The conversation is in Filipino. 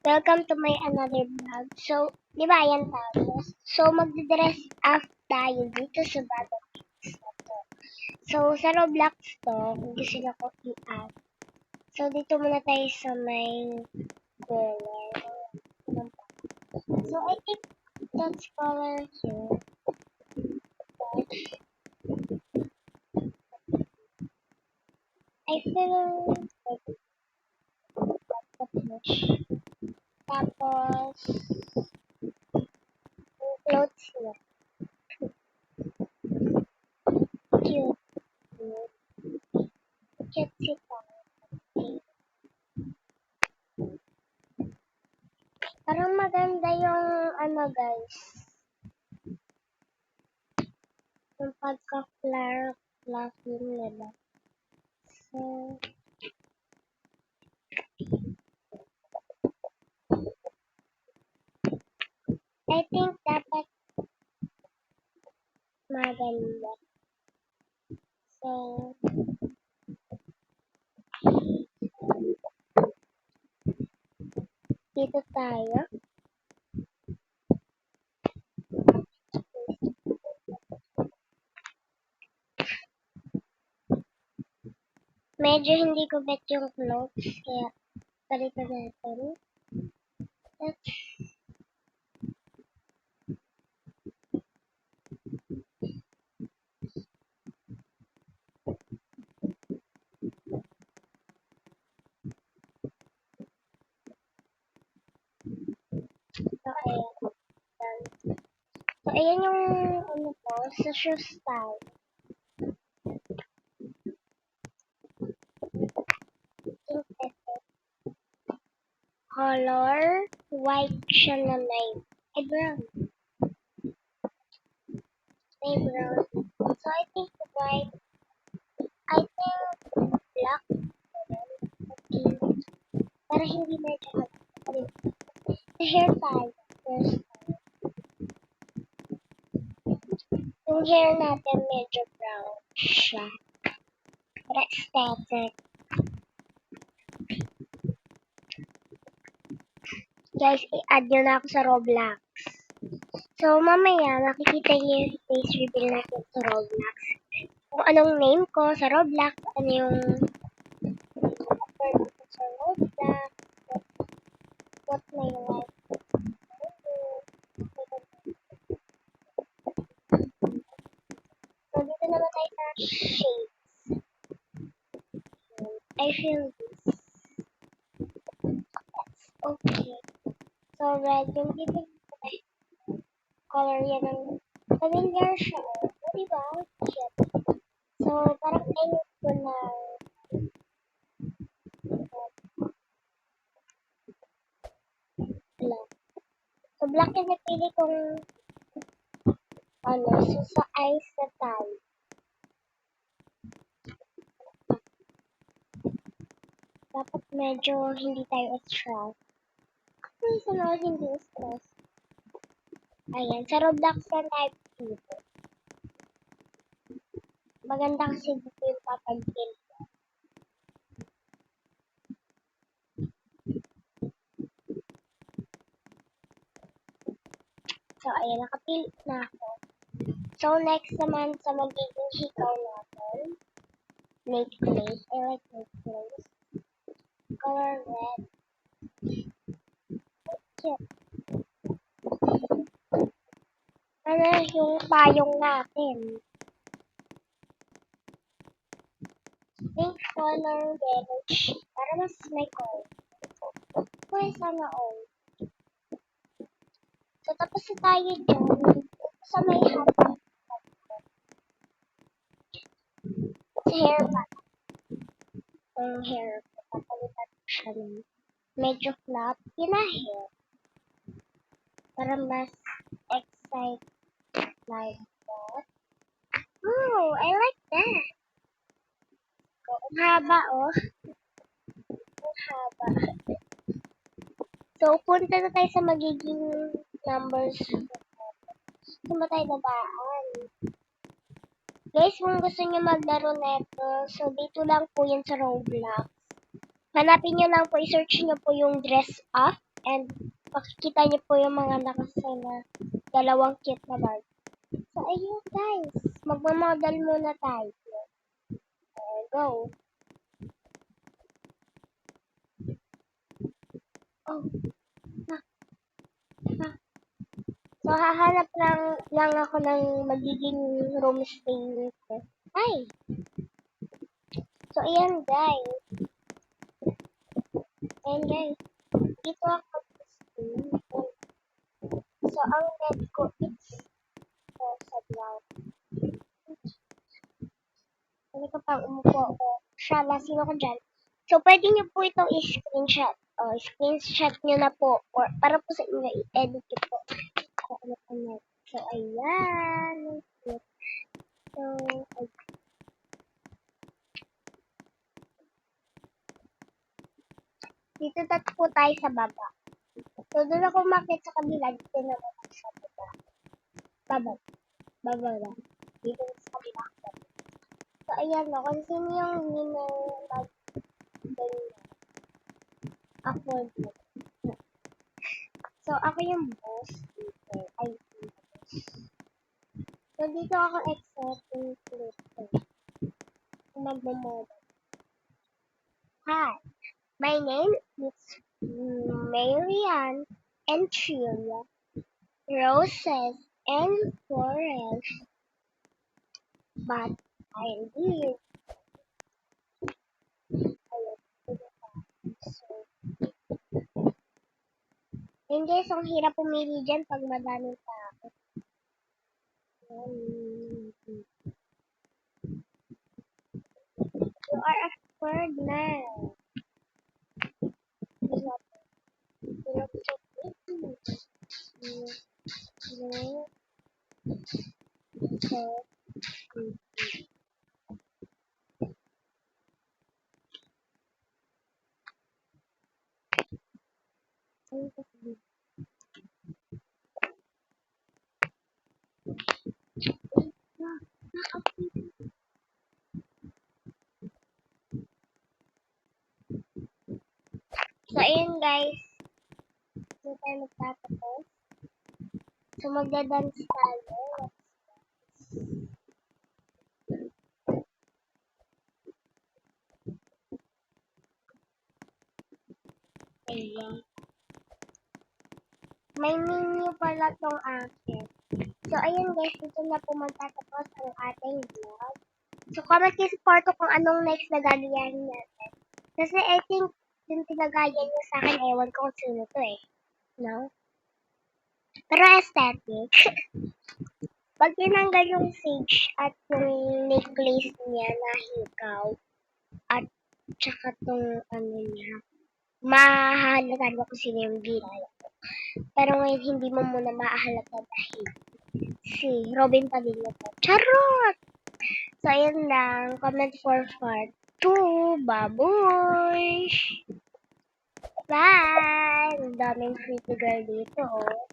Welcome to my another vlog. So, di ba yan tayo? So, magdidress up tayo dito sa Battle Mix na to. So, sa Roblox to, kung gusto nyo ko i-add. So, dito muna tayo sa may color. So, I think that's color here. I feel like the finish. Tapos, yung clothes niya. Cute. Cute si Parang maganda yung guys. Yung pagka-flare-fluffing nila. So, I think dapat maganda. So, dito tayo. Medyo hindi ko bet yung clothes, kaya palitan natin. That's so, ayan. So, ayan yung ko, sa shoes tayo. Color, white siya na may brown. May brown. So, I think white. I think black. Okay. Para hindi medyo sa hair tayo. First. Yung hair natin medyo brown siya. Para aesthetic. Guys, i-add nyo na ako sa Roblox. So, mamaya, makikita nyo yung face reveal natin sa Roblox. Kung anong name ko sa Roblox, ano yung sa Roblox, what my life. So, dito naman tayo sa shades. I feel this. Okay. So, red yung giving color yan ng familiar siya. O, diba? Shit. So, parang ayun ko na black. So, black yung napili kong so sa eyes na tayo. Dapat medyo hindi tayo stress. Kasi sa mga hindi stress. Ayan, sa Roblox na type dito. Maganda kasi dito yung papag-pin. So, ayan, nakapili na ako. So, next naman sa magiging hikaw natin. Make place. I like make place. Color red. Cute. Ano yung payong natin? Pink color yellowish. Para mas may color. Kaya sana all. So, tapos na tayo dyan. Sa may haba. Sa hair pa. Yung hair. Papalitan ko siya ng medyo flat. Yun na hair. Para mas excite like that. Oh, I like that. Ang haba, oh. Ang haba. So, punta na tayo sa magiging numbers. Saan ba tayo babaan? Guys, kung gusto nyo maglaro neto, so dito lang po yan sa Roblox. Hanapin nyo lang po, i-search nyo po yung dress up. And makikita niyo po yung mga nakasay na dalawang cute na bag. So, ayun guys. Magmamodel muna tayo. Go. Oh. So, hahanap lang ako ng magiging room stay ko. Ay! So, ayan guys. Ayan guys. Dito ako stay. So, ang bed ko is sa ground. Hindi ko pang umupo ako. Shala, sino ko dyan? So, pwede nyo po itong i-screenshot. O, screenshot nyo na po. Or, para po sa inyo, i-edit ko po. So, ayan. So, dito po tayo sa baba. So, doon ako umakit sa kabila. Dito naman ako sa baba. Baba lang. Dito sa kabila. So, ayan o. Kung sino yung winner afford mo. So, ako yung boss dito. Ay, boss. So, dito ako accepting clip. Magmamodel. Hi. My name is Marianne and Tria. Roses and flowers. But I live. So, yun guys, ang hirap pumili dyan pag madaming tao. You are a bird now. You look so pretty. You look so pretty. So, ayun guys. Dito tayo magtatapos. So, magdadance tayo. Ayan. May menu pala tong akin. So, ayun guys. Dito na po magtatapos ang ating vlog. So, comment kayo sa kwarto kung anong next na gagayahin natin. Kasi I think yung pinagaya niyo sa akin, ewan ko kung sino to eh. No? Pero aesthetic. Pag tinanggal yung sage at yung necklace niya na hikaw, at tsaka tong ano niya, mahahalatan mo kung sino yung ginaya ko. Pero ngayon, hindi mo muna mahahalata dahil si Robin Padilla po. Charot! So, ayun lang. Comment for part 2. Baboy! Bye! Ang daming pretty girl dito, oh.